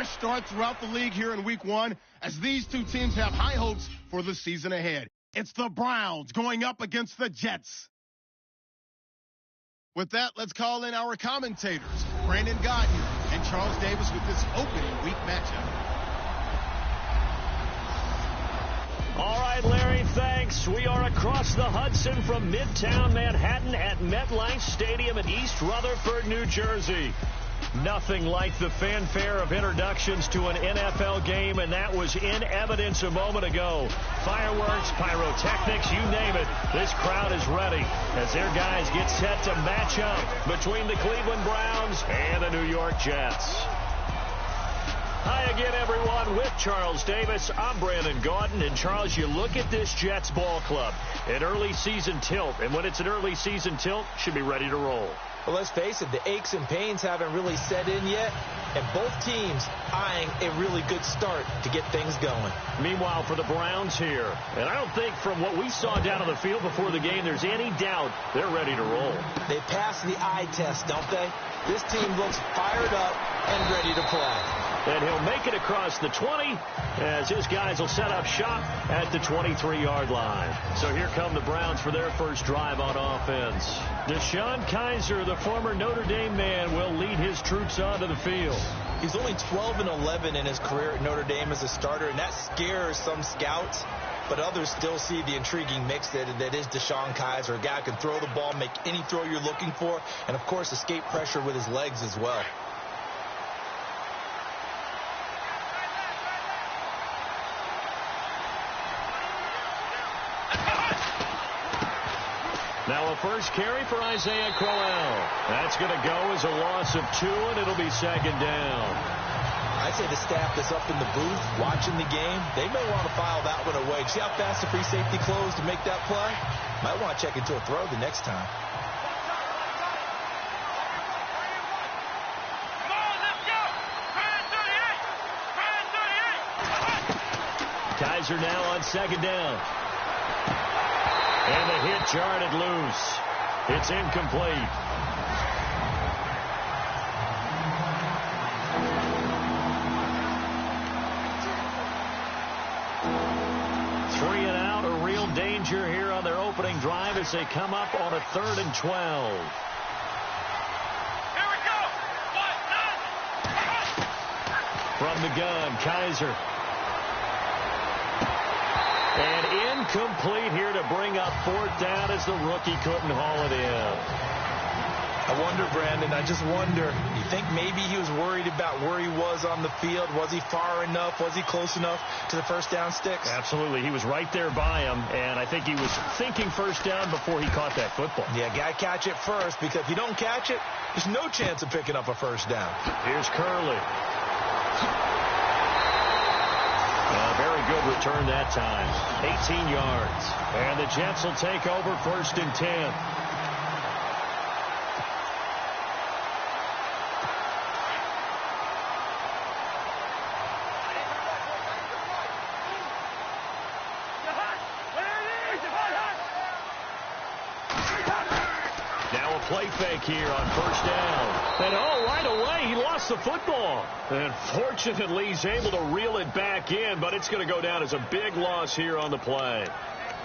fresh start throughout the league here in week 1 as these two teams have high hopes for the season ahead. It's the Browns going up against the Jets. With that, let's call in our commentators, Brandon Godden and Charles Davis, with this opening week matchup. All right, Larry, thanks. We are across the Hudson from Midtown Manhattan at MetLife Stadium in East Rutherford, New Jersey. Nothing like the fanfare of introductions to an NFL game, and that was in evidence a moment ago. Fireworks, pyrotechnics, you name it. This crowd is ready as their guys get set to match up between the Cleveland Browns and the New York Jets. Hi again, everyone. With Charles Davis, I'm Brandon Gaudin. And, Charles, you look at this Jets ball club, an early season tilt. And when it's an early season tilt, should be ready to roll. Well, let's face it, the aches and pains haven't really set in yet, and both teams eyeing a really good start to get things going. Meanwhile, for the Browns here, and I don't think from what we saw down on the field before the game, there's any doubt they're ready to roll. They pass the eye test, don't they? This team looks fired up and ready to play. And he'll make it across the 20 as his guys will set up shop at the 23-yard line. So here come the Browns for their first drive on offense. DeShone Kizer, the former Notre Dame man, will lead his troops onto the field. He's only 12-11 in his career at Notre Dame as a starter, and that scares some scouts. But others still see the intriguing mix that is DeShone Kizer, a guy who can throw the ball, make any throw you're looking for, and, of course, escape pressure with his legs as well. Now a first carry for Isaiah Crowell. That's going to go as a loss of 2, and it'll be second down. I'd say the staff that's up in the booth watching the game, they may want to file that one away. See how fast the free safety closed to make that play? Might want to check into a throw the next time. Kizer now on second down. And the hit jarred it loose. It's incomplete. Three and out, a real danger here on their opening drive as they come up on a 3rd and 12. Here we go. From the gun, Kizer. And incomplete here to bring up 4th down as the rookie couldn't haul it in. I wonder, Brandon, I just wonder, you think maybe he was worried about where he was on the field? Was he far enough? Was he close enough to the first down sticks? Absolutely. He was right there by him, and I think he was thinking first down before he caught that football. Yeah, got to catch it first, because if you don't catch it, there's no chance of picking up a first down. Here's Curley. Very good return that time. 18 yards. And the Jets will take over 1st and 10. Now a play fake here on 1st down. And right away he lost the football. And fortunately he's able to reel it back in, but it's going to go down as a big loss here on the play.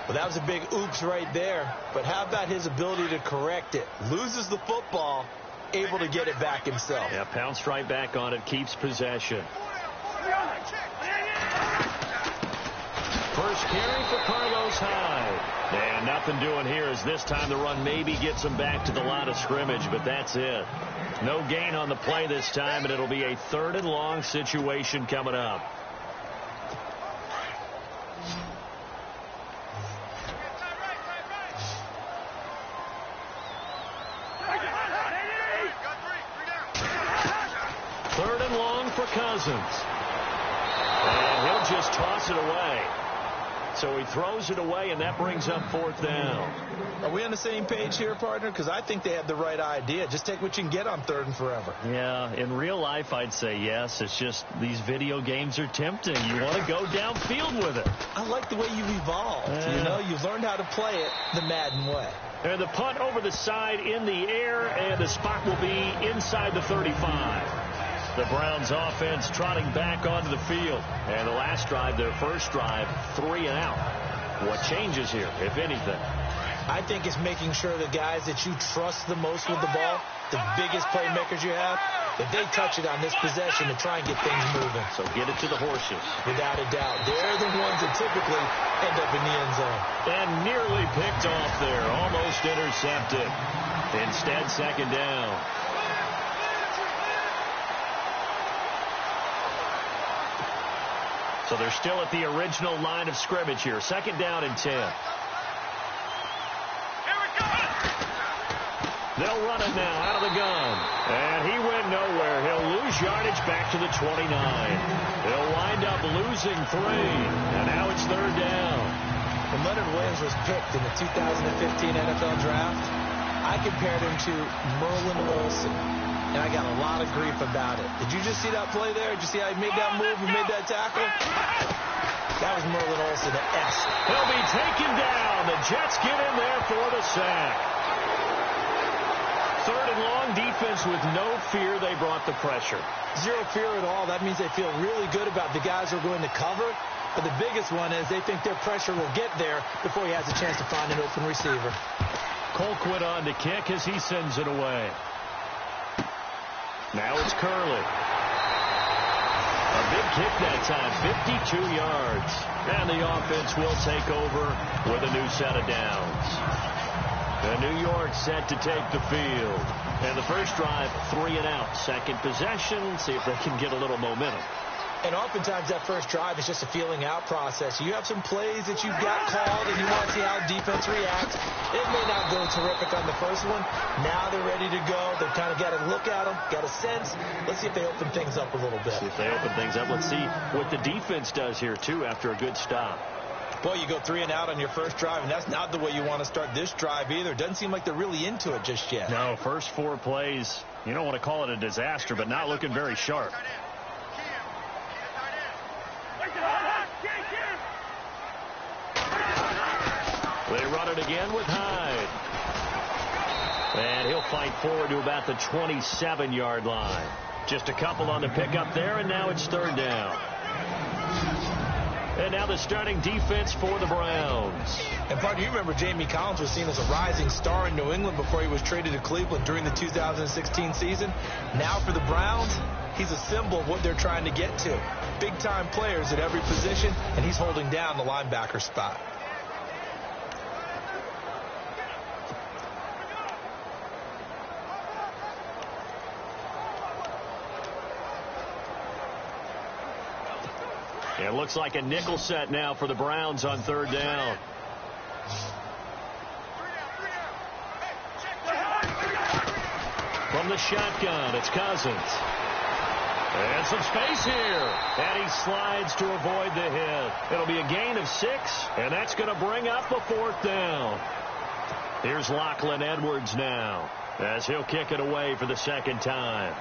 Well, that was a big oops right there. But how about his ability to correct it? Loses the football, able to get it back himself. Yeah, pounced right back on it, keeps possession. First carry for Carlos Hyde. And nothing doing here as this time the run maybe gets him back to the line of scrimmage, but that's it. No gain on the play this time, and it'll be a 3rd and long situation coming up. Third and long for Cousins. And he'll just toss it away. So he throws it away, and that brings up 4th down. Are we on the same page here, partner? Because I think they had the right idea. Just take what you can get on 3rd and forever. Yeah, in real life, I'd say yes. It's just these video games are tempting. You want to go downfield with it. I like the way you've evolved. You know, you've learned how to play it the Madden way. And the punt over the side in the air, and the spot will be inside the 35. The Browns offense trotting back onto the field. And the last drive, their first drive, 3 and out. What changes here, if anything? I think it's making sure the guys that you trust the most with the ball, the biggest playmakers you have, that they touch it on this possession to try and get things moving. So get it to the horses. Without a doubt. They're the ones that typically end up in the end zone. And nearly picked off there. Almost intercepted. Instead, second down. So they're still at the original line of scrimmage here. Second down and 10. They'll run it now out of the gun. And he went nowhere. He'll lose yardage back to the 29. He'll wind up losing 3. And now it's third down. When Leonard Williams was picked in the 2015 NFL Draft, I compared him to Merlin Olsen. And I got a lot of grief about it. Did you just see that play there? Did you see how he made that move and made that tackle? That was Merlin Olsen at S. He'll be taken down. The Jets get in there for the sack. Third and long, defense with no fear. They brought the pressure. Zero fear at all. That means they feel really good about the guys who are going to cover. But the biggest one is they think their pressure will get there before he has a chance to find an open receiver. Colquitt on to kick as he sends it away. Now it's Curley. A big kick that time, 52 yards. And the offense will take over with a new set of downs. And New York set to take the field. And the first drive, 3 and out. Second possession, see if they can get a little momentum. And oftentimes that first drive is just a feeling out process. You have some plays that you've got called and you want to see how defense reacts. It may not go terrific on the first one. Now they're ready to go. They've kind of got to look at them, got a sense. Let's see if they open things up a little bit. See if they open things up. Let's see what the defense does here, too, after a good stop. Well, you go 3 and out on your first drive, and that's not the way you want to start this drive either. It doesn't seem like they're really into it just yet. No, first 4 plays, you don't want to call it a disaster, but not looking very sharp. They run it again with Hyde. And he'll fight forward to about the 27-yard line. Just a couple on the pickup there, and now it's third down. And now the starting defense for the Browns. And, partner, you remember Jamie Collins was seen as a rising star in New England before he was traded to Cleveland during the 2016 season. Now for the Browns, he's a symbol of what they're trying to get to. Big-time players at every position, and he's holding down the linebacker spot. It looks like a nickel set now for the Browns on third down. From the shotgun, it's Cousins. And some space here. And he slides to avoid the hit. It'll be a gain of 6, and that's going to bring up a fourth down. Here's Lachlan Edwards now, as he'll kick it away for the second time.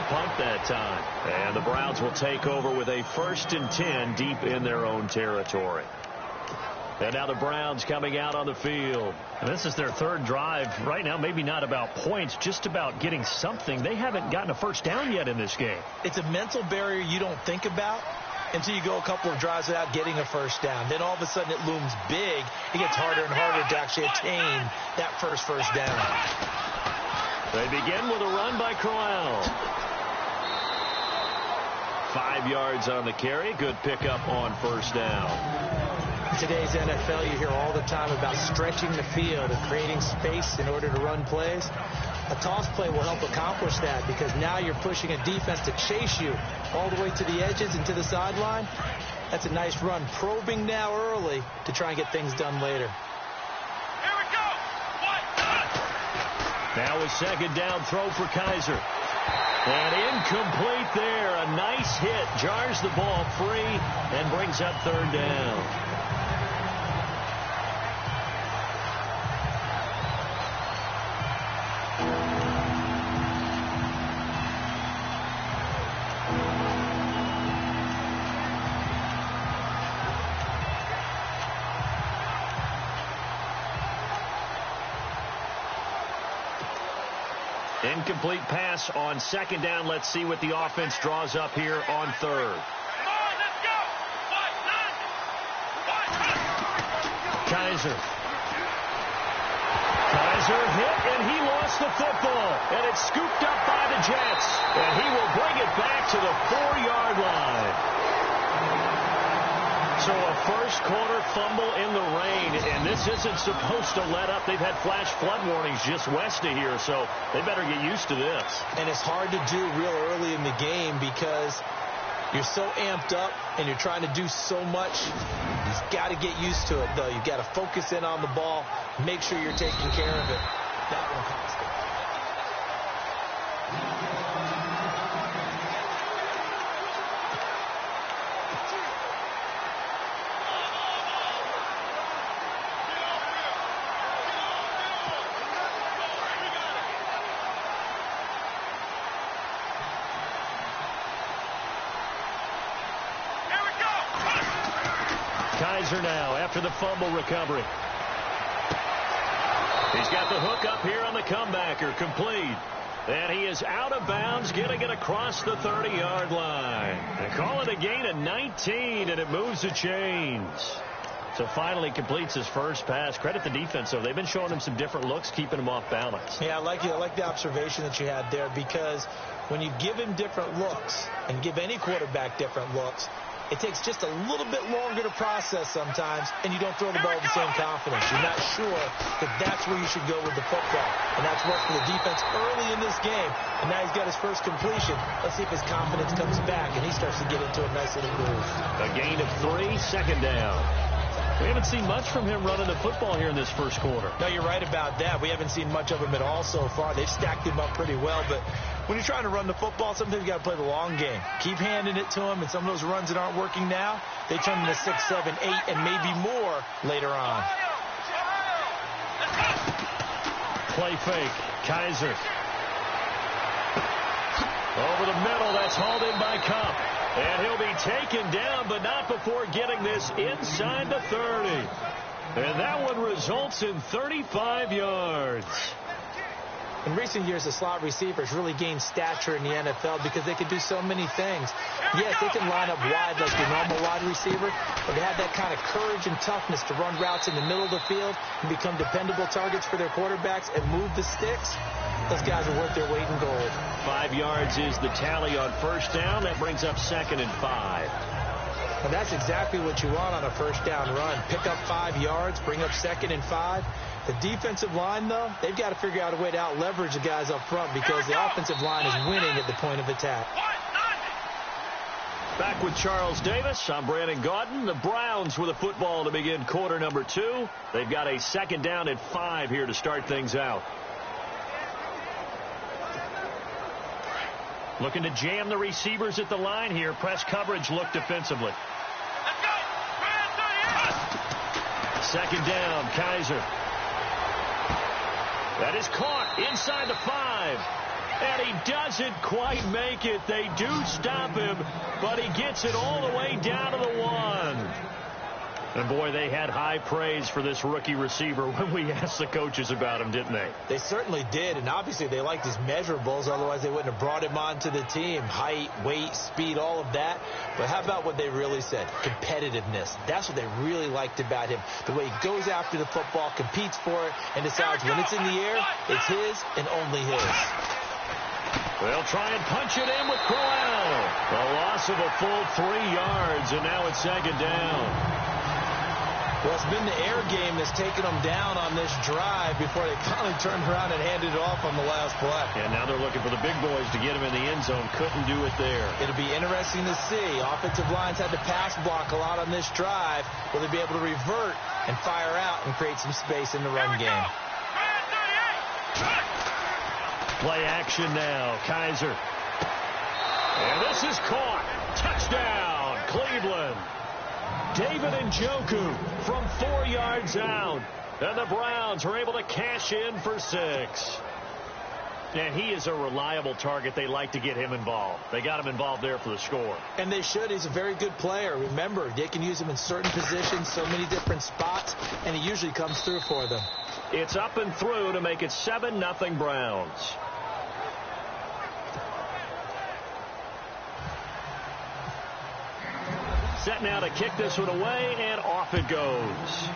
Punt that time. And the Browns will take over with a 1st and 10 deep in their own territory. And now the Browns coming out on the field. And this is their third drive. Right now, maybe not about points, just about getting something. They haven't gotten a first down yet in this game. It's a mental barrier you don't think about until you go a couple of drives without getting a first down. Then all of a sudden it looms big. It gets harder and harder to actually attain that first down. They begin with a run by Crowell. 5 yards on the carry. Good pickup on first down. In today's NFL, you hear all the time about stretching the field and creating space in order to run plays. A toss play will help accomplish that because now you're pushing a defense to chase you all the way to the edges and to the sideline. That's a nice run. Probing now early to try and get things done later. Here we go. Now a second down throw for Kaiser. And incomplete there. A nice hit. Jars the ball free and brings up third down. Incomplete pass on second down. Let's see what the offense draws up here on third. Kaiser hit, and he lost the football. And it's scooped up by the Jets. And he will bring it back to the 4-yard line. So a first quarter fumble in the rain, and this isn't supposed to let up. They've had flash flood warnings just west of here, so they better get used to this. And it's hard to do real early in the game because you're so amped up and you're trying to do so much. You've got to get used to it, though. You've got to focus in on the ball, make sure you're taking care of it. That one cost it. Kaiser now after the fumble recovery. He's got the hook up here on the comebacker, complete. And he is out of bounds, getting it across the 30-yard line. They call it a gain of 19, and it moves the chains. So finally completes his first pass. Credit the defense, though. They've been showing him some different looks, keeping him off balance. Yeah, I like the observation that you had there, because when you give him different looks and give any quarterback different looks, it takes just a little bit longer to process sometimes, and you don't throw the ball with the same confidence. You're not sure that that's where you should go with the football. And that's worked for the defense early in this game. And now he's got his first completion. Let's see if his confidence comes back and he starts to get into a nice little groove. A gain of 3, second down. We haven't seen much from him running the football here in this first quarter. No, you're right about that. We haven't seen much of him at all so far. They've stacked him up pretty well, but when you're trying to run the football, sometimes you got to play the long game. Keep handing it to him, and some of those runs that aren't working now, they turn into 6, 7, 8, and maybe more later on. Play fake. Kaiser. Over the middle. That's hauled in by Cup. And he'll be taken down, but not before getting this inside the 30. And that one results in 35 yards. In recent years, the slot receivers really gained stature in the NFL because they can do so many things. Yes, they can line up wide like your normal wide receiver, but they have that kind of courage and toughness to run routes in the middle of the field and become dependable targets for their quarterbacks and move the sticks. Those guys are worth their weight in gold. 5 yards is the tally on first down. That brings up 2nd and 5. And that's exactly what you want on a first down run. Pick up 5 yards, bring up 2nd and 5. The defensive line, though, they've got to figure out a way to out-leverage the guys up front because the offensive line is winning at the point of attack. Back with Charles Davis. I'm Brandon Gaudin. The Browns with a football to begin quarter number 2. They've got a 2nd down at 5 here to start things out. Looking to jam the receivers at the line here. Press coverage look defensively. 2nd down, Kaiser. That is caught inside the 5. And he doesn't quite make it. They do stop him, but he gets it all the way down to the 1. And, boy, they had high praise for this rookie receiver when we asked the coaches about him, didn't they? They certainly did, and obviously they liked his measurables. Otherwise, they wouldn't have brought him onto the team. Height, weight, speed, all of that. But how about what they really said? Competitiveness. That's what they really liked about him. The way he goes after the football, competes for it, and decides when it's in the air, it's his and only his. They'll try and punch it in with Crowell. A loss of a full 3 yards, and now it's 2nd down. Well, it's been the air game that's taken them down on this drive before they finally turned around and handed it off on the last play. And now they're looking for the big boys to get him in the end zone. Couldn't do it there. It'll be interesting to see. Offensive lines had to pass block a lot on this drive. Will they be able to revert and fire out and create some space in the run game? Play action now. Kaiser. And this is caught. Touchdown, Cleveland. David Njoku from 4 yards out. And the Browns are able to cash in for 6. And he is a reliable target. They like to get him involved. They got him involved there for the score. And they should. He's a very good player. Remember, they can use him in certain positions, so many different spots, and he usually comes through for them. It's up and through to make it 7-0 Browns. set now to kick this one away, and off it goes.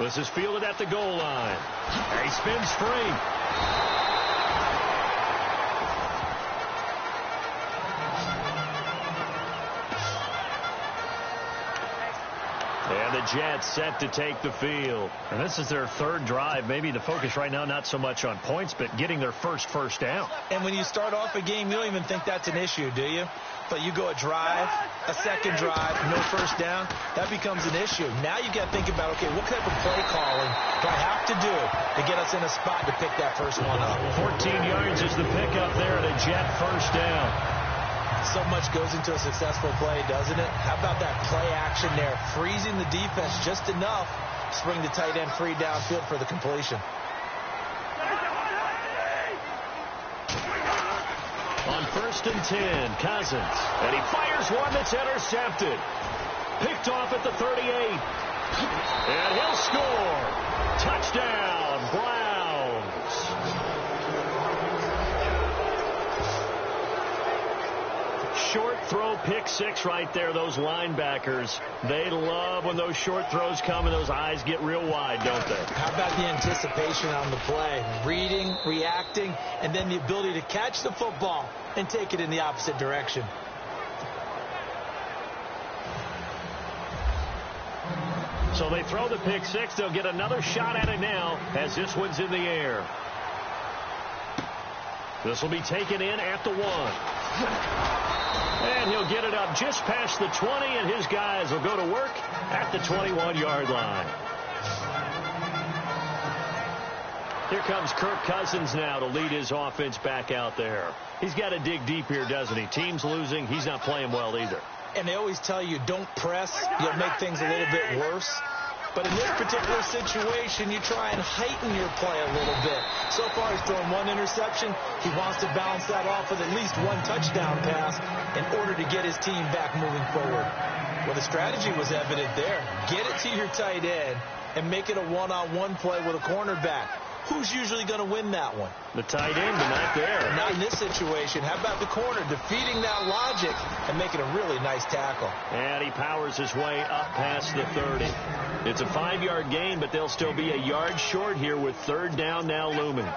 This is fielded at the goal line. He spins free. And the Jets set to take the field. And this is their third drive. Maybe the focus right now not so much on points, but getting their first down. And when you start off a game, you don't even think that's an issue, do you? But you go a drive, a second drive, no first down, that becomes an issue. Now you got to think about, okay, what type of play calling do I have to do to get us in a spot to pick that first one up? 14 yards is the pickup there at a Jet first down. So much goes into a successful play, doesn't it? How about that play action there? Freezing the defense just enough to bring the tight end free downfield for the completion. On 1st and 10, Cousins. And he fires one that's intercepted. Picked off at the 38. And he'll score. Touchdown, Browns. Short throw, pick six right there. Those linebackers, they love when those short throws come and those eyes get real wide, don't they? How about the anticipation on the play? Reading, reacting, and then the ability to catch the football and take it in the opposite direction. So they throw the pick six. They'll get another shot at it now as this one's in the air. This will be taken in at the 1. And he'll get it up just past the 20, and his guys will go to work at the 21-yard line. Here comes Kirk Cousins now to lead his offense back out there. He's got to dig deep here, doesn't he? Team's losing. He's not playing well either. And they always tell you, don't press. You'll make things a little bit worse. But in this particular situation, you try and heighten your play a little bit. So far, he's thrown one interception. He wants to balance that off with at least one touchdown pass in order to get his team back moving forward. Well, the strategy was evident there. Get it to your tight end and make it a one-on-one play with a cornerback. Who's usually going to win that one? The tight end, but not there. Not in this situation. How about the corner defeating that logic and making a really nice tackle? And he powers his way up past the 30. It's a 5-yard gain, but they'll still be a yard short here with 3rd down now looming.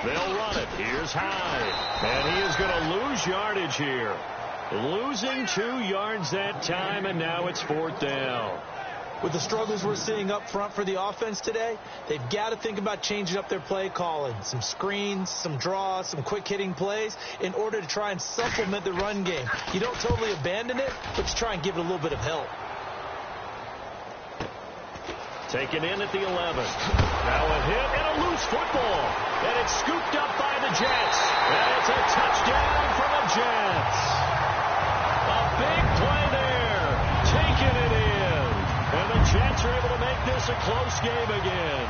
They'll run it. Here's Hyde. And he is going to lose yardage here. Losing 2 yards that time, and now it's 4th down. With the struggles we're seeing up front for the offense today, they've got to think about changing up their play calling. Some screens, some draws, some quick-hitting plays in order to try and supplement the run game. You don't totally abandon it, but you try and give it a little bit of help. Taken in at the 11. Now a hit and a loose football. And it's scooped up by the Jets. And it's a touchdown for the Jets. A big play there. Taking it in. And the Jets are able to make this a close game again.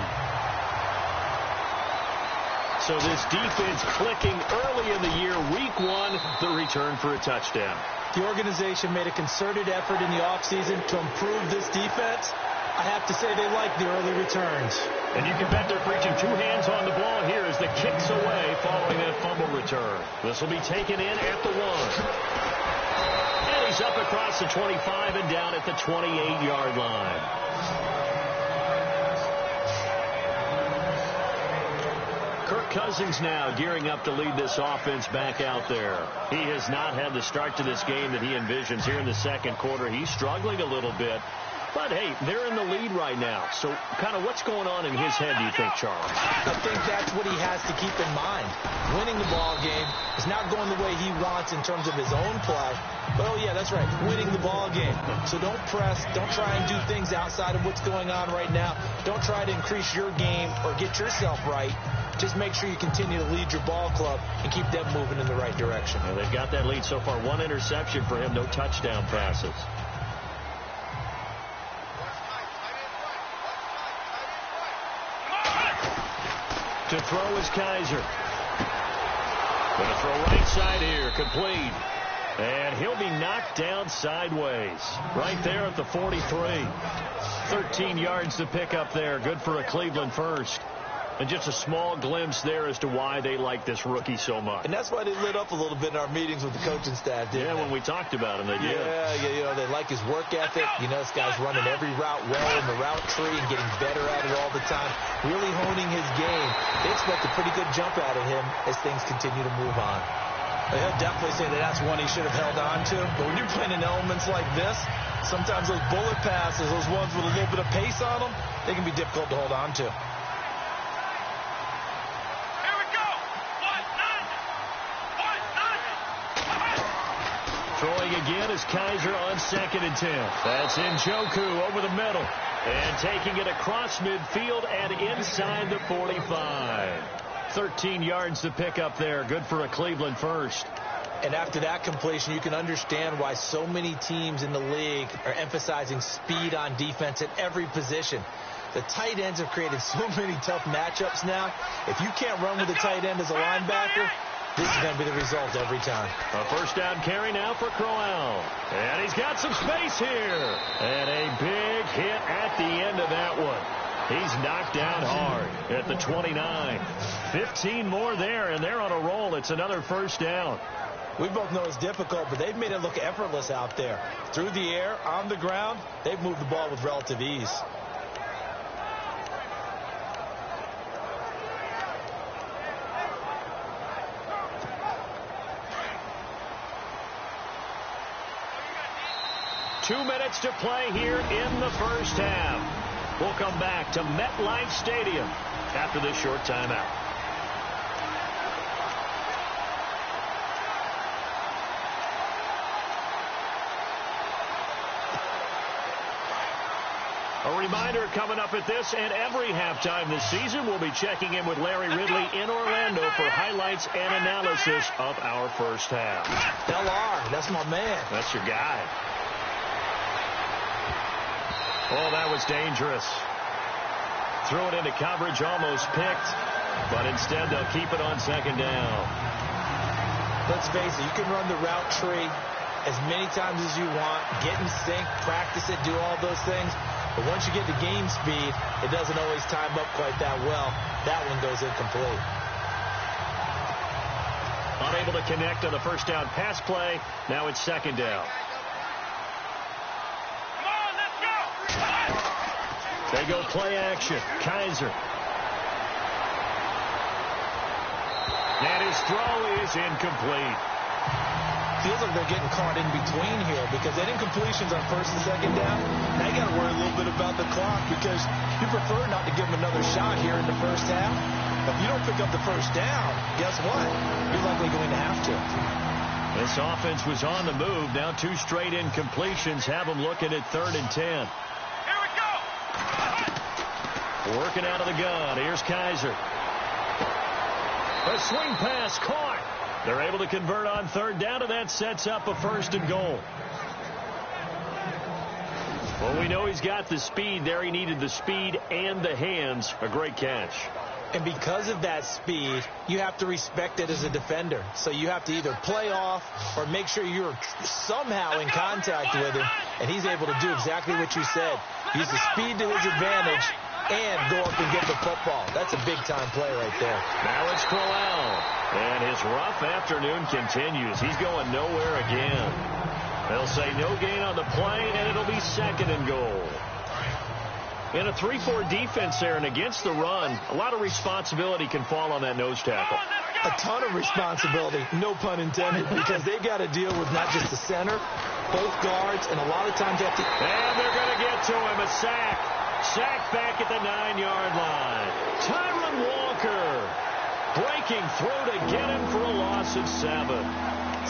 So this defense clicking early in the year. Week 1, the return for a touchdown. The organization made a concerted effort in the offseason to improve this defense. I have to say they like the early returns. And you can bet they're preaching 2 hands on the ball here as the kick's away following that fumble return. This will be taken in at the 1. And he's up across the 25 and down at the 28-yard line. Kirk Cousins now gearing up to lead this offense back out there. He has not had the start to this game that he envisions here in the second quarter. He's struggling a little bit. But, hey, they're in the lead right now. So, kind of what's going on in his head, do you think, Charles? I think that's what he has to keep in mind. Winning the ball game is not going the way he wants in terms of his own play. But, oh, yeah, that's right, winning the ball game. So don't press. Don't try and do things outside of what's going on right now. Don't try to increase your game or get yourself right. Just make sure you continue to lead your ball club and keep them moving in the right direction. And they've got that lead so far. 1 interception for him, no touchdown passes. To throw is Kaiser. Going to throw right side here. Complete. And he'll be knocked down sideways. Right there at the 43. 13 yards to pick up there. Good for a Cleveland first. And just a small glimpse there as to why they like this rookie so much. And that's why they lit up a little bit in our meetings with the coaching staff, didn't they? When we talked about him, they did. Yeah, they like his work ethic. You know, this guy's running every route well in the route tree and getting better at it all the time, really honing his game. They expect a pretty good jump out of him as things continue to move on. He'll definitely say that that's one he should have held on to. But when you're playing in elements like this, sometimes those bullet passes, those ones with a little bit of pace on them, they can be difficult to hold on to. Throwing again is Kaiser on 2nd and 10. That's Njoku over the middle. And taking it across midfield and inside the 45. 13 yards to pick up there. Good for a Cleveland first. And after that completion, you can understand why so many teams in the league are emphasizing speed on defense at every position. The tight ends have created so many tough matchups now. If you can't run with a tight end as a linebacker, this is going to be the result every time. A first down carry now for Crowell. And he's got some space here. And a big hit at the end of that one. He's knocked down hard at the 29. 15 more there, and they're on a roll. It's another first down. We both know it's difficult, but they've made it look effortless out there. Through the air, on the ground, they've moved the ball with relative ease. Two minutes to play here in the first half. We'll come back to MetLife Stadium after this short timeout. A reminder coming up at this and every halftime this season, we'll be checking in with Larry Ridley in Orlando for highlights and analysis of our first half. LR, that's my man. That's your guy. Oh, that was dangerous. Threw it into coverage, almost picked, but instead they'll keep it on 2nd down. Let's face it, you can run the route tree as many times as you want, get in sync, practice it, do all those things. But once you get to game speed, it doesn't always time up quite that well. That one goes incomplete. Unable to connect on the first down pass play. Now it's 2nd down. They go play action. Kaiser. And his throw is incomplete. Feels like they're getting caught in between here because that incompletion's on 1st and 2nd down. Now you got to worry a little bit about the clock because you prefer not to give them another shot here in the first half. But if you don't pick up the first down, guess what? You're likely going to have to. This offense was on the move. Now 2 straight incompletions have them looking at 3rd and 10. Working out of the gun. Here's Kaiser. A swing pass caught. They're able to convert on 3rd down, and that sets up a 1st and goal. Well, we know he's got the speed there. He needed the speed and the hands. A great catch. And because of that speed, you have to respect it as a defender. So you have to either play off or make sure you're somehow in contact with him. And he's able to do exactly what you said. Use the speed to his advantage and go up and get the football. That's a big-time play right there. Now it's Crowell. And his rough afternoon continues. He's going nowhere again. They'll say no gain on the play, and it'll be 2nd and goal. In a 3-4 defense there and against the run, a lot of responsibility can fall on that nose tackle. A ton of responsibility, no pun intended, because they've got to deal with not just the center, both guards, and a lot of times they have to... And they're going to get to him. A sack. Sack back at the 9-yard line. Tyron Walker breaking through to get him for a loss of 7.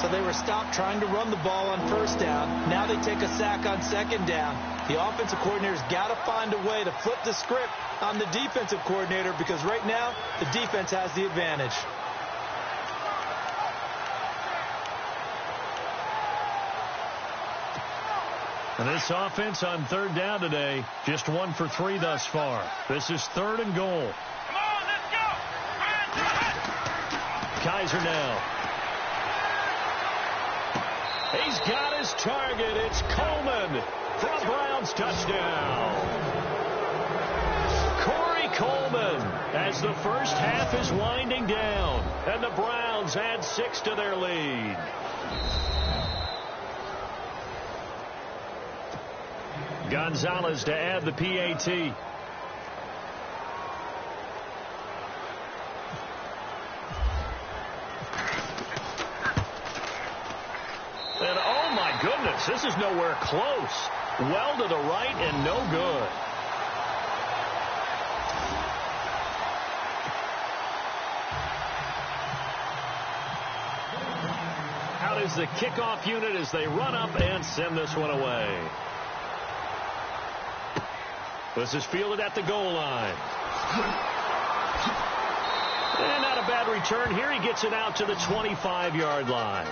So they were stopped trying to run the ball on 1st down. Now they take a sack on 2nd down. The offensive coordinator's got to find a way to flip the script on the defensive coordinator because right now the defense has the advantage. And this offense on 3rd down today, just 1 for 3 thus far. This is 3rd and goal. Come on, let's go. Kaiser now. He's got his target. It's Coleman for a Browns touchdown. Coleman, as the first half is winding down, and the Browns add 6 to their lead. Gonzalez to add the PAT. And oh my goodness, this is nowhere close. Well to the right and no good. Out is the kickoff unit as they run up and send this one away. This is fielded at the goal line. And not a bad return here. He gets it out to the 25-yard line.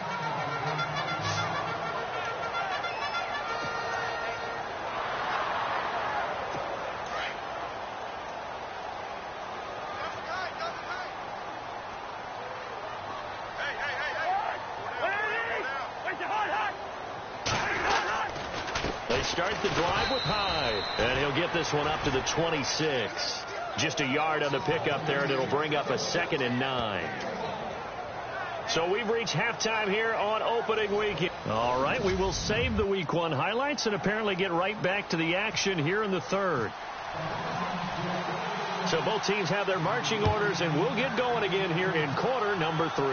Start the drive with Hyde, and he'll get this one up to the 26. Just a yard on the pickup there, and it'll bring up a 2nd and 9. So we've reached halftime here on opening weekend. All right, we will save the Week 1 highlights and apparently get right back to the action here in the third. So both teams have their marching orders, and we'll get going again here in quarter number 3.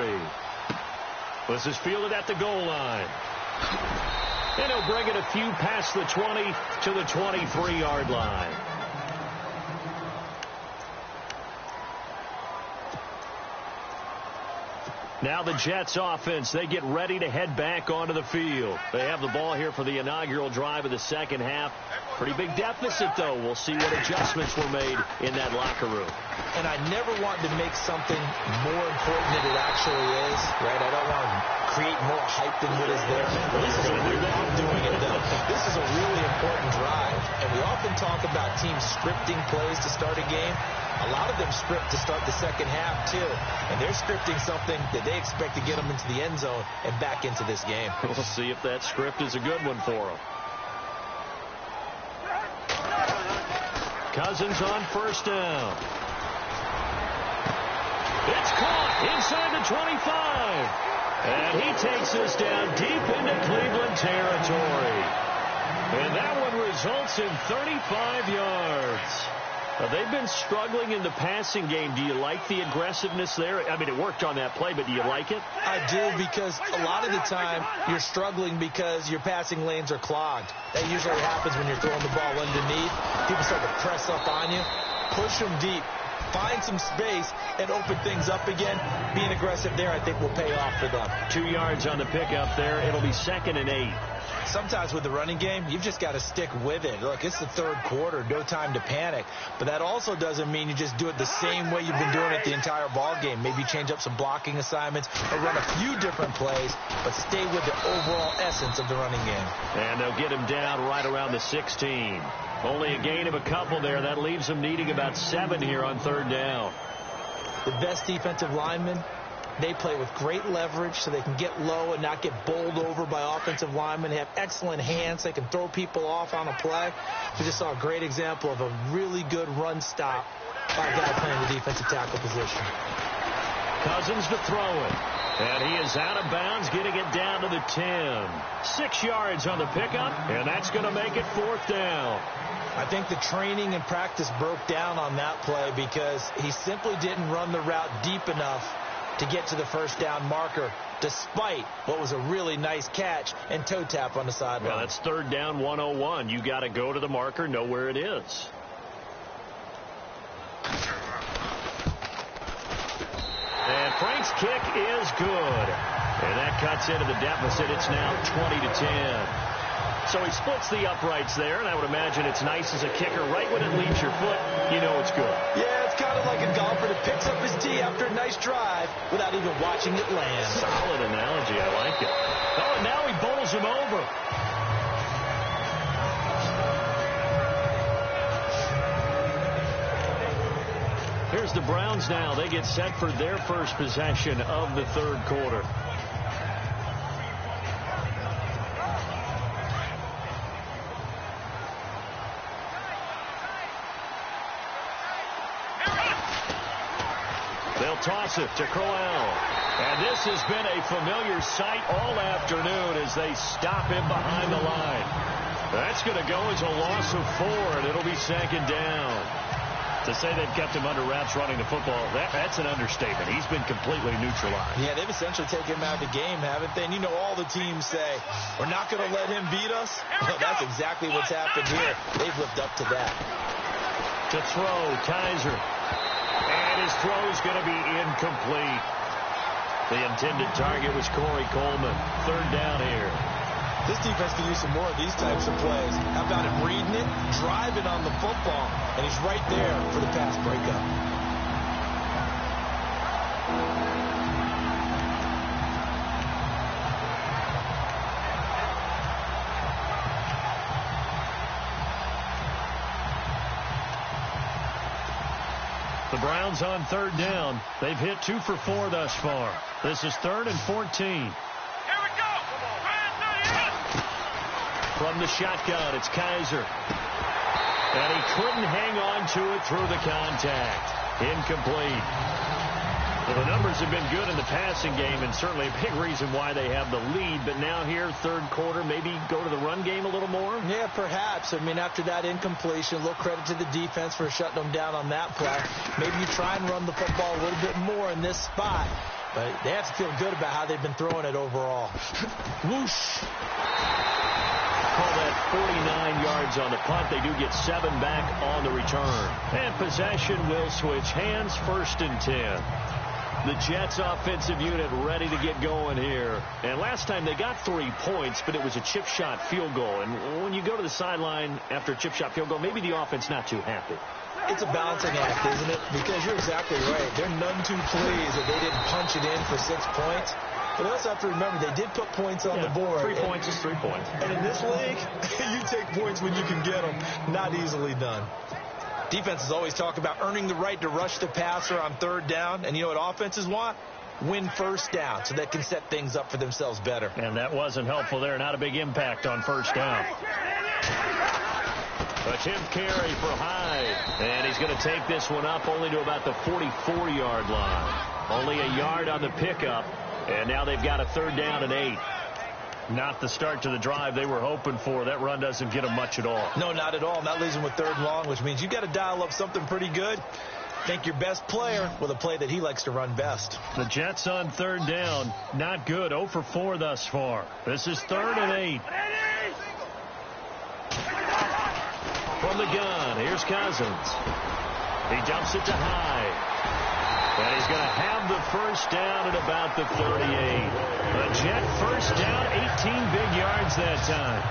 This is fielded at the goal line. And he'll bring it a few past the 20 to the 23-yard line. Now the Jets offense, they get ready to head back onto the field. They have the ball here for the inaugural drive of the second half. Pretty big deficit, though. We'll see what adjustments were made in that locker room. And I never want to make something more important than it actually is, right? I don't want to create more hype than what is there. This is a weird way of doing it, though. This is a really important drive. And we often talk about teams scripting plays to start a game. A lot of them script to start the second half, too. And they're scripting something that they expect to get them into the end zone and back into this game. We'll see if that script is a good one for them. Cousins on first down. It's caught inside the 25. And he takes us down deep into Cleveland territory. And that one results in 35 yards. They've been struggling in the passing game. Do you like the aggressiveness there? I mean, it worked on that play, but do you like it? I do, because a lot of the time you're struggling because your passing lanes are clogged. That usually happens when you're throwing the ball underneath. People start to press up on you. Push them deep. Find some space and open things up again. Being aggressive there, I think, will pay off for them. 2 yards on the pickup there. It'll be 2nd and 8. Sometimes with the running game, you've just got to stick with it. Look, it's the third quarter, no time to panic. But that also doesn't mean you just do it the same way you've been doing it the entire ball game. Maybe change up some blocking assignments or run a few different plays, but stay with the overall essence of the running game. And they'll get him down right around the 16. Only a gain of a couple there. That leaves them needing about 7 here on third down. The best defensive linemen, they play with great leverage so they can get low and not get bowled over by offensive linemen. They have excellent hands. They can throw people off on a play. We just saw a great example of a really good run stop by a guy playing the defensive tackle position. Cousins to throw it. And he is out of bounds, getting it down to the 10. 6 yards on the pickup, and that's going to make it 4th down. I think the training and practice broke down on that play because he simply didn't run the route deep enough to get to the first down marker, despite what was a really nice catch and toe tap on the sideline. Well, that's third down 101. You got to go to the marker, know where it is. And Frank's kick is good. And that cuts into the deficit. It's now 20-10. So he splits the uprights there, and I would imagine it's nice as a kicker. Right when it leaves your foot, you know it's good. Yeah, it's kind of like a golfer that picks up his tee after a nice drive without even watching it land. Solid analogy. I like it. Oh, and now he bowls him over. Here's the Browns now. They get set for their first possession of the third quarter. They'll toss it to Crowell. And this has been a familiar sight all afternoon as they stop him behind the line. That's going to go as a loss of 4, and it'll be second down. To say they've kept him under wraps running the football, that's an understatement. He's been completely neutralized. Yeah, they've essentially taken him out of the game, haven't they? And you know all the teams say, we're not going to let him beat us. Well, that's exactly what's happened here. They've lived up to that. To throw, Kaiser. And his throw's going to be incomplete. The intended target was Corey Coleman. Third down here. This defense can use some more of these types of plays. How about him reading it, driving on the football, and he's right there for the pass breakup. The Browns on third down. They've hit 2 for 4 thus far. This is 3rd and 14. From the shotgun, it's Kaiser. And he couldn't hang on to it through the contact. Incomplete. Well, the numbers have been good in the passing game, and certainly a big reason why they have the lead. But now here, third quarter, maybe go to the run game a little more? Yeah, perhaps. I mean, after that incompletion, a little credit to the defense for shutting them down on that play. Maybe you try and run the football a little bit more in this spot. But they have to feel good about how they've been throwing it overall. Whoosh. Call that 49 yards on the punt. They do get 7 back on the return. And possession will switch hands, 1st and 10. The Jets offensive unit ready to get going here. And last time they got 3 points, but it was a chip shot field goal. And when you go to the sideline after a chip shot field goal, maybe the offense not too happy. It's a balancing act, isn't it? Because you're exactly right. They're none too pleased that they didn't punch it in for 6 points. But they also have to remember they did put points on the board. 3 points is 3 points. And in this league, you take points when you can get them. Not easily done. Defenses always talk about earning the right to rush the passer on third down. And you know what offenses want? Win first down so they can set things up for themselves better. And that wasn't helpful there. Not a big impact on first down. Attempt carry for Hyde. And he's going to take this one up only to about the 44-yard line. Only a yard on the pickup. And now they've got a 3rd down and 8. Not the start to the drive they were hoping for. That run doesn't get them much at all. No, not at all. And that leaves them with 3rd and long, which means you've got to dial up something pretty good. Thank your best player with a play that he likes to run best. The Jets on 3rd down. Not good. 0 for 4 thus far. This is 3rd and 8. From the gun, here's Cousins. He jumps it to Hyde. And he's going to have the first down at about the 38. The Jet first down, 18 big yards that time.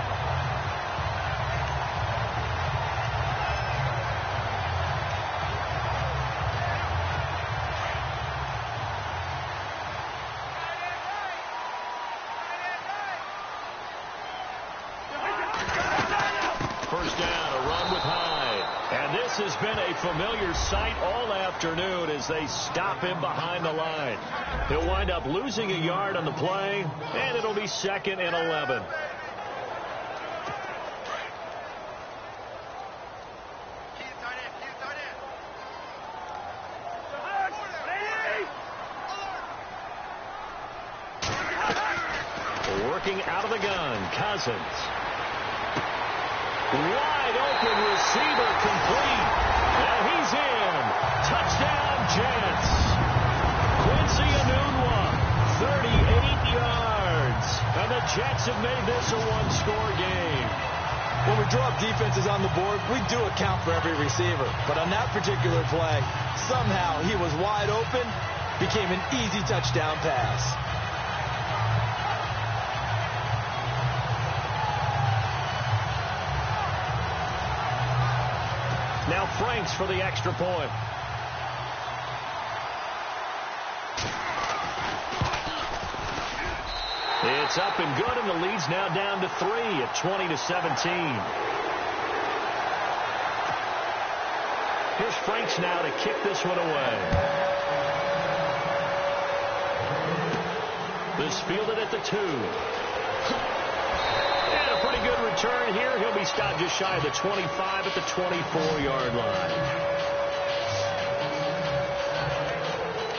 First down, a run with Hyde. And this has been a familiar sight all afternoon as they stop him behind the line. He'll wind up losing a yard on the play, and it'll be 2nd and 11. Working out of the gun, Cousins. Wide open receiver complete. And he's in. Touchdown, Jets. Quincy Enunwa, 38 yards. And the Jets have made this a one-score game. When we draw up defenses on the board, we do account for every receiver. But on that particular play, somehow he was wide open, became an easy touchdown pass. Now Franks for the extra point. It's up and good, and the lead's now down to 3 at 20-17. Here's Franks now to kick this one away. This fielded at the 2. And a pretty good return here. He'll be stopped just shy of the 25 at the 24-yard line.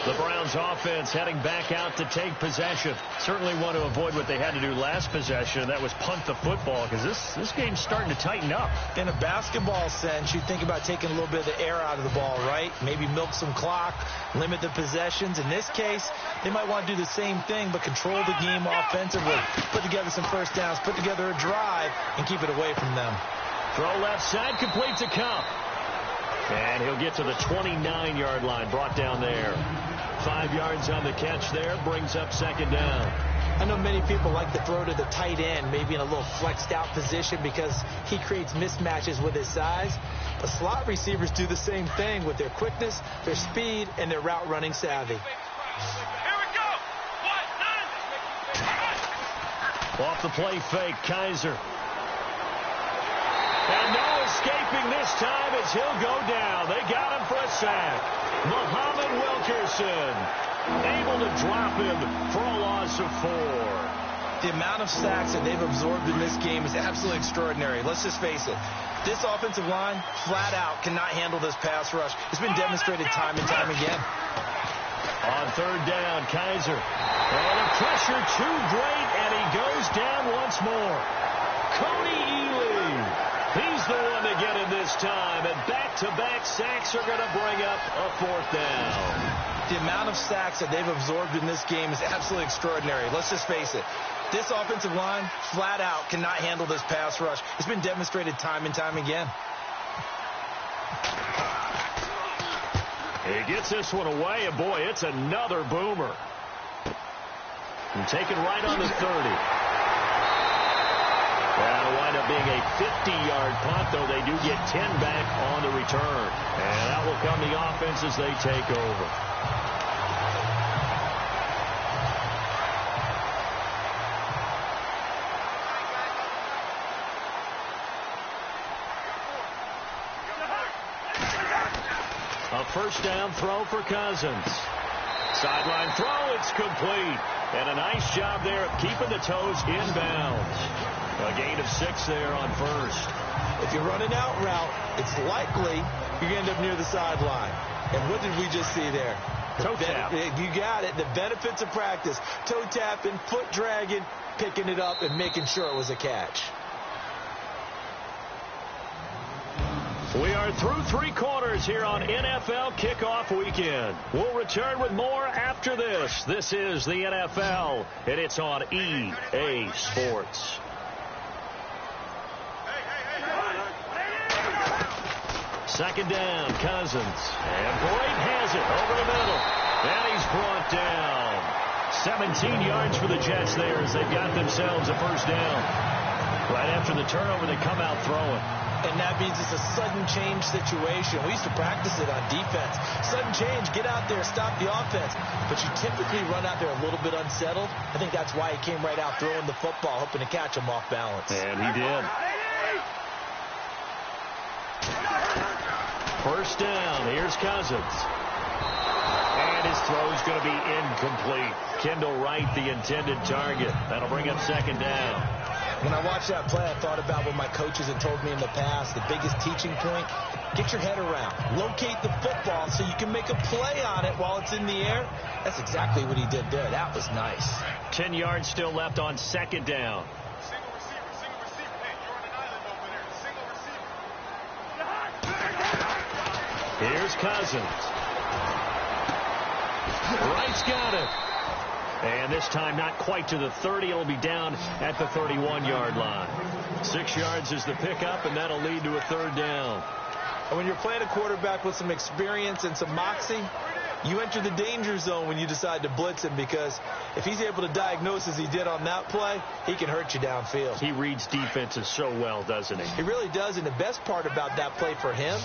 The Browns offense heading back out to take possession. Certainly want to avoid what they had to do last possession. That was punt the football, because this game's starting to tighten up. In a basketball sense, you think about taking a little bit of the air out of the ball, right? Maybe milk some clock, limit the possessions. In this case, they might want to do the same thing, but control the game offensively. Put together some first downs, put together a drive, and keep it away from them. Throw left side, completes a Cup. And he'll get to the 29-yard line, brought down there. 5 yards on the catch there, brings up second down. I know many people like to throw to the tight end, maybe in a little flexed out position because he creates mismatches with his size. But slot receivers do the same thing with their quickness, their speed, and their route running savvy. Here we go. Off the play fake, Kaiser. And no escaping this time as he'll go down. They got him for a sack. Muhammad Wilkerson able to drop him for a loss of 4. The amount of sacks that they've absorbed in this game is absolutely extraordinary. Let's just face it. This offensive line, flat out, cannot handle this pass rush. It's been demonstrated time and time again. On third down, Kaiser. And the pressure too great, and he goes down once more. Cody Ely. He's the one to get him this time, and back-to-back sacks are going to bring up a 4th down. The amount of sacks that they've absorbed in this game is absolutely extraordinary. Let's just face it. This offensive line, flat out, cannot handle this pass rush. It's been demonstrated time and time again. He gets this one away, and boy, it's another boomer. And taken right on the 30. That'll wind up being a 50-yard punt, though they do get 10 back on the return. And that will come the offense as they take over. A first down throw for Cousins. Sideline throw, it's complete. And a nice job there of keeping the toes inbounds. A gain of 6 there on first. If you run an out route, it's likely you're going to end up near the sideline. And what did we just see there? Toe tap. You got it. The benefits of practice. Toe tapping, foot dragging, picking it up, and making sure it was a catch. We are through 3 quarters here on NFL Kickoff Weekend. We'll return with more after this. This is the NFL, and it's on EA Sports. Second down, Cousins. And Boyd has it over the middle. And he's brought down. 17 yards for the Jets there as they've got themselves a first down. Right after the turnover, they come out throwing. And that means it's a sudden change situation. We used to practice it on defense. Sudden change, get out there, stop the offense. But you typically run out there a little bit unsettled. I think that's why he came right out throwing the football, hoping to catch him off balance. And he did. First down, here's Cousins. And his throw's going to be incomplete. Kendall Wright, the intended target. That'll bring up second down. When I watched that play, I thought about what my coaches had told me in the past. The biggest teaching point, get your head around. Locate the football so you can make a play on it while it's in the air. That's exactly what he did there. That was nice. 10 yards still left on second down. Single receiver. Hey, you're on an island over there. Single receiver. Here's Cousins. Wright's got it. And this time not quite to the 30. It'll be down at the 31-yard line. 6 yards is the pickup, and that'll lead to a third down. And when you're playing a quarterback with some experience and some moxie, you enter the danger zone when you decide to blitz him, because if he's able to diagnose as he did on that play, he can hurt you downfield. He reads defenses so well, doesn't he? He really does, and the best part about that play for him,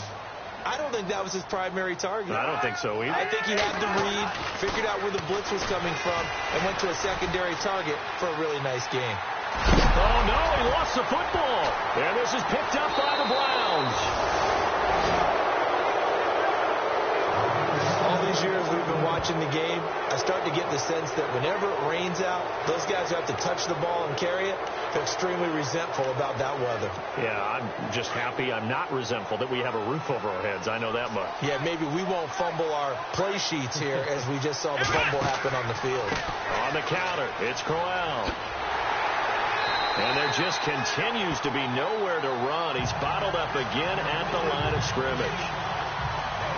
I don't think that was his primary target. I don't think so either. I think he had to read, figured out where the blitz was coming from, and went to a secondary target for a really nice game. Oh, no, he lost the football. And this is picked up by the Browns. All these years we've been watching the game, I start to get the sense that whenever it rains out, those guys who have to touch the ball and carry it, they're extremely resentful about that weather. Yeah, I'm just happy I'm not resentful that we have a roof over our heads. I know that much. Yeah, maybe we won't fumble our play sheets here as we just saw the fumble happen on the field. On the counter, it's Crowell. And there just continues to be nowhere to run. He's bottled up again at the line of scrimmage.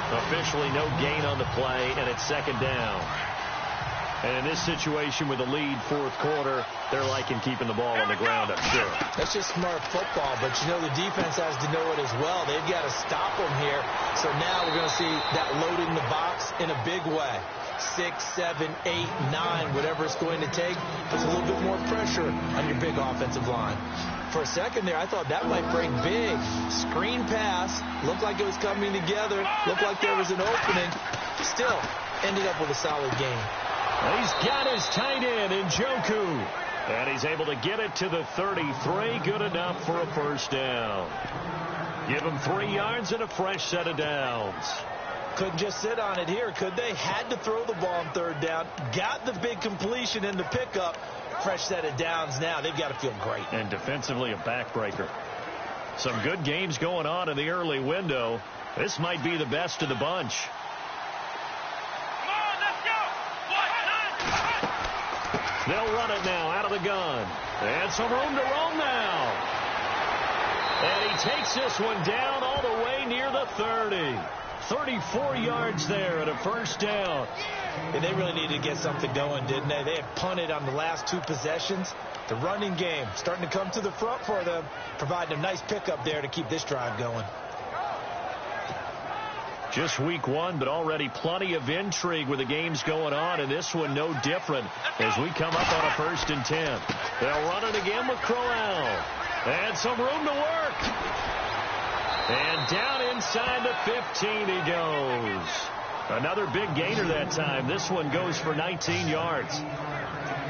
Officially no gain on the play, and it's second down. And in this situation with the lead fourth quarter, they're liking keeping the ball on the ground, I'm sure. That's just smart football, but you know the defense has to know it as well. They've got to stop them here. So now we're going to see that loading the box in a big way. 6, 7, 8, 9, whatever it's going to take, puts a little bit more pressure on your big offensive line. For a second there, I thought that might break big. Screen pass, looked like it was coming together, looked like there was an opening. Still, ended up with a solid game. He's got his tight end in Njoku. And he's able to get it to the 33. Good enough for a first down. Give him 3 yards and a fresh set of downs. Couldn't just sit on it here, could they? Had to throw the ball on third down. Got the big completion in the pickup. Fresh set of downs now. They've got to feel great. And defensively a backbreaker. Some good games going on in the early window. This might be the best of the bunch. Come on, let's go. They'll run it now out of the gun. And some room to roam now. And he takes this one down all the way near the 30. 34 yards there at a first down. And they really needed to get something going, didn't they? They had punted on the last 2 possessions. The running game starting to come to the front for them, providing a nice pickup there to keep this drive going. Just week 1, but already plenty of intrigue with the games going on, and this one no different as we come up on a 1st and 10. They'll run it again with Crowell. And some room to work. And down inside the 15 he goes. Another big gainer that time. This one goes for 19 yards.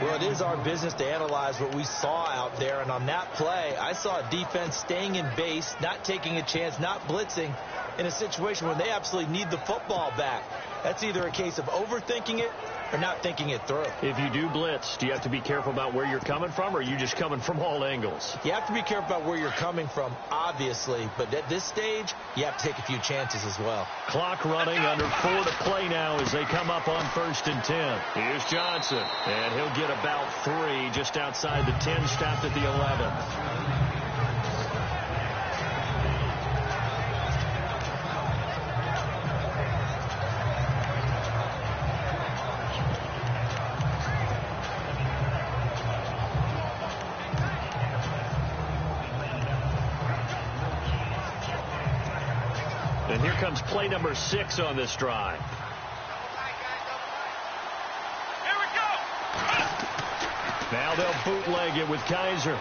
Well, it is our business to analyze what we saw out there. And on that play, I saw a defense staying in base, not taking a chance, not blitzing in a situation where they absolutely need the football back. That's either a case of overthinking it or not thinking it through. If you do blitz, do you have to be careful about where you're coming from, or are you just coming from all angles? You have to be careful about where you're coming from, obviously. But at this stage, you have to take a few chances as well. Clock running, under 4 to play now as they come up on 1st and 10. Here's Johnson, and he'll get about 3 just outside the 10, stopped at the 11. And here comes play number 6 on this drive. Here we go. Now they'll bootleg it with Kaiser.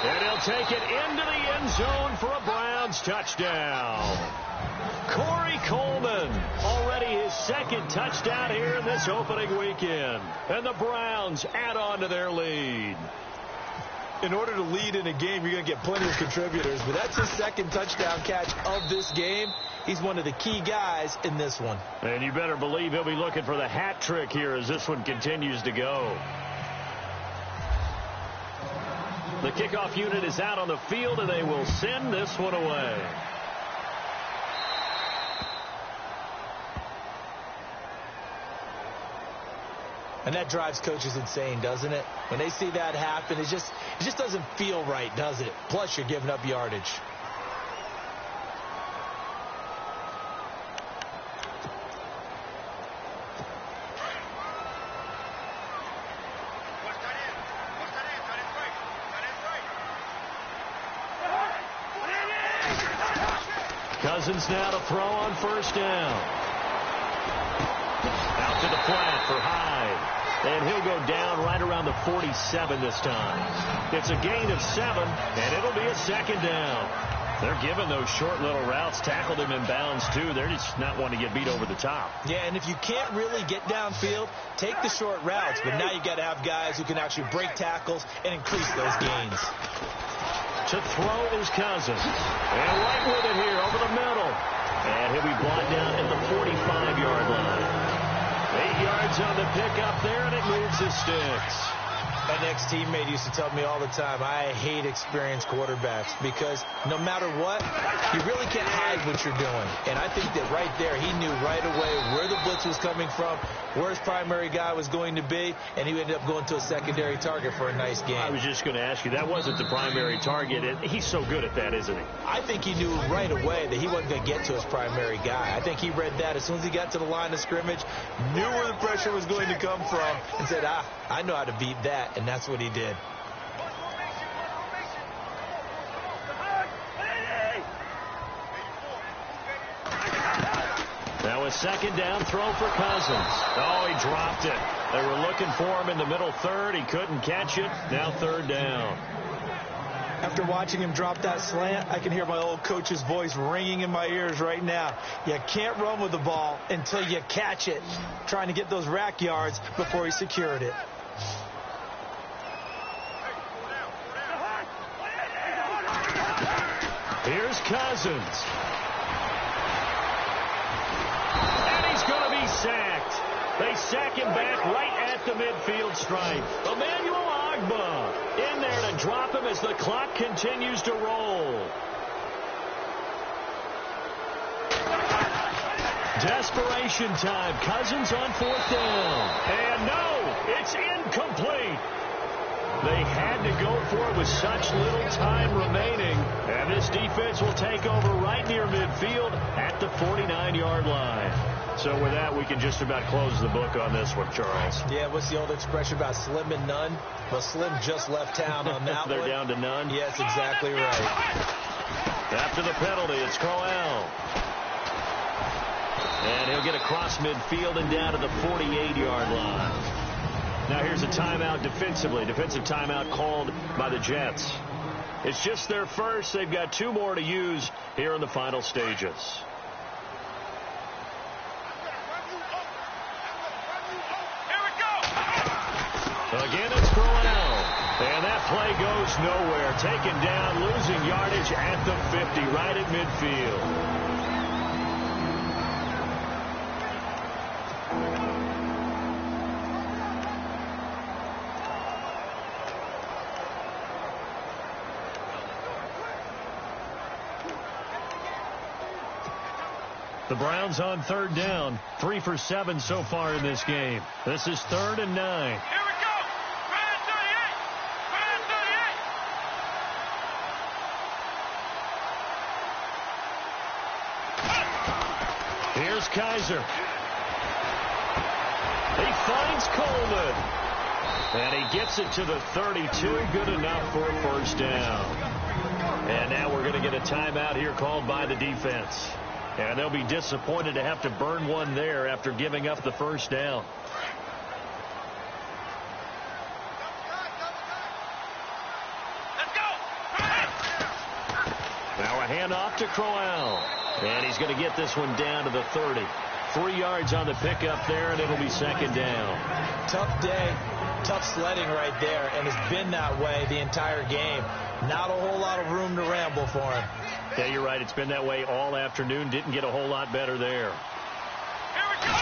And he'll take it into the end zone for a Browns touchdown. Corey Coleman, already his 2nd touchdown here in this opening weekend. And the Browns add on to their lead. In order to lead in a game, you're going to get plenty of contributors, but that's his 2nd touchdown catch of this game. He's one of the key guys in this one. And you better believe he'll be looking for the hat trick here as this one continues to go. The kickoff unit is out on the field, and they will send this one away. And that drives coaches insane, doesn't it? When they see that happen, it just doesn't feel right, does it? Plus, you're giving up yardage. Cousins now to throw on 1st down. Out to the flat for Hyde. And he'll go down right around the 47 this time. It's a gain of 7, and it'll be a 2nd down. They're giving those short little routes. Tackled him in bounds, too. They're just not wanting to get beat over the top. Yeah, and if you can't really get downfield, take the short routes. But now you got to have guys who can actually break tackles and increase those gains. To throw is Cousins. And right with it here over the middle. And he'll be brought down at the 45-yard line. 8 yards on the pickup there, and it moves the sticks. An ex-teammate used to tell me all the time, I hate experienced quarterbacks because no matter what, you really can't hide what you're doing. And I think that right there, he knew right away where the blitz was coming from, where his primary guy was going to be, and he ended up going to a secondary target for a nice game. I was just going to ask you, that wasn't the primary target. He's so good at that, isn't he? I think he knew right away that he wasn't going to get to his primary guy. I think he read that as soon as he got to the line of scrimmage, knew where the pressure was going to come from, and said, I know how to beat that. And that's what he did. Now a second down throw for Cousins. Oh, he dropped it. They were looking for him in the middle third. He couldn't catch it. Now third down. After watching him drop that slant, I can hear my old coach's voice ringing in my ears right now. You can't run with the ball until you catch it. Trying to get those rack yards before he secured it. Here's Cousins. And he's going to be sacked. They sack him back right at the midfield stripe. Emmanuel Ogbah in there to drop him as the clock continues to roll. Desperation time. Cousins on fourth down. And no, it's incomplete. They had to go for it with such little time remaining. And this defense will take over right near midfield at the 49-yard line. So with that, we can just about close the book on this one, Charles. Yeah, what's the old expression about slim and none? Well, Slim just left town on that They're one. down to none? Yes, exactly right. After the penalty, it's Crowell. And he'll get across midfield and down to the 48-yard line. Now here's a timeout defensively. Defensive timeout called by the Jets. It's just their first. They've got 2 more to use here in the final stages. Again, it's Crowell. And that play goes nowhere. Taken down, losing yardage at the 50, right at midfield. The Browns on third down, 3 for 7 so far in this game. This is 3rd and 9. Here we go. Brand 38. Brand 38. Here's Kaiser. He finds Coleman. And he gets it to the 32. Good enough for a first down. And now we're going to get a timeout here called by the defense. And they'll be disappointed to have to burn one there after giving up the first down. Let's go. Now a handoff to Crowell. And he's going to get this one down to the 30. 3 yards on the pickup there, and it'll be second down. Tough day, tough sledding right there, and it's been that way the entire game. Not a whole lot of room to ramble for him. Yeah, you're right. It's been that way all afternoon. Didn't get a whole lot better there. Here we go.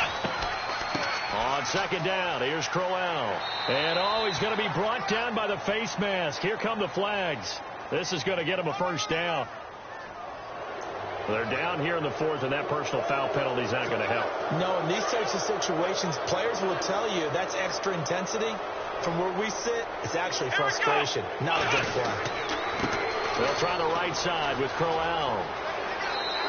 On second down, here's Crowell. And, oh, he's going to be brought down by the face mask. Here come the flags. This is going to get him a first down. They're down here in the 4th, and that personal foul penalty is not going to help. No, in these types of situations, players will tell you that's extra intensity. From where we sit, it's actually frustration. Not a good play. They'll try the right side with Crowell.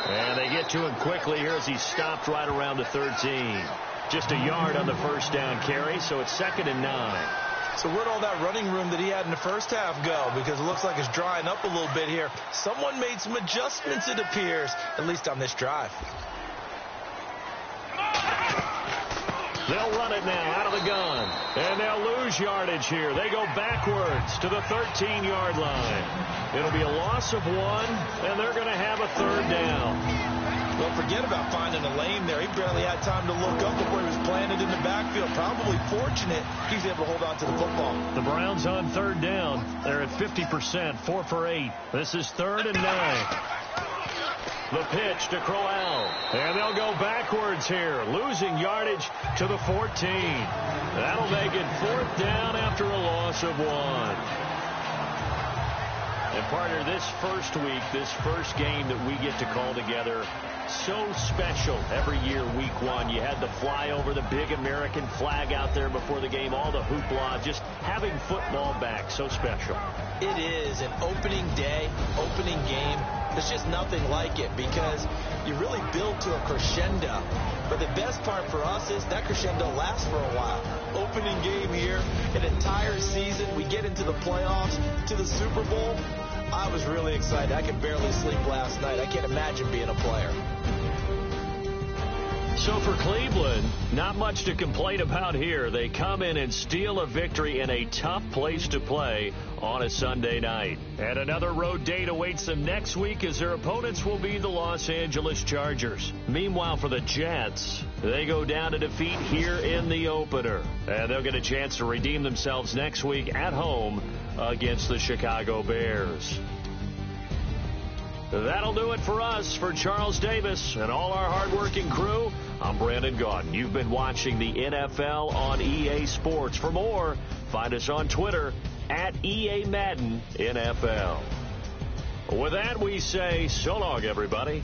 And they get to him quickly here as he's stopped right around the 13. Just a yard on the first down carry, so it's 2nd and 9. So where'd all that running room that he had in the first half go? Because it looks like it's drying up a little bit here. Someone made some adjustments, it appears, at least on this drive. They'll run it now out of the gun. And they'll lose yardage here. They go backwards to the 13-yard line. It'll be a loss of 1, and they're going to have a 3rd down. Don't forget about finding a lane there. He barely had time to look up before he was planted in the backfield. Probably fortunate he's able to hold on to the football. The Browns on 3rd down. They're at 50%, 4 for 8. This is 3rd and 9. The pitch to Crowell. And they'll go backwards here, losing yardage to the 14. That'll make it 4th down after a loss of 1. And partner, this first week, this first game that we get to call together, so special every year, week 1. You had the flyover, the big American flag out there before the game, all the hoopla, just having football back, so special. It is an opening day, opening game. There's just nothing like it because you really build to a crescendo. But the best part for us is that crescendo lasts for a while. Opening game here, an entire season. We get into the playoffs, to the Super Bowl. I was really excited. I could barely sleep last night. I can't imagine being a player. So for Cleveland, not much to complain about here. They come in and steal a victory in a tough place to play on a Sunday night. And another road date awaits them next week as their opponents will be the Los Angeles Chargers. Meanwhile, for the Jets, they go down to defeat here in the opener. And they'll get a chance to redeem themselves next week at home against the Chicago Bears. That'll do it for us. For Charles Davis and all our hardworking crew, I'm Brandon Gaudin. You've been watching the NFL on EA Sports. For more, find us on Twitter at EA Madden NFL. With that, we say so long, everybody.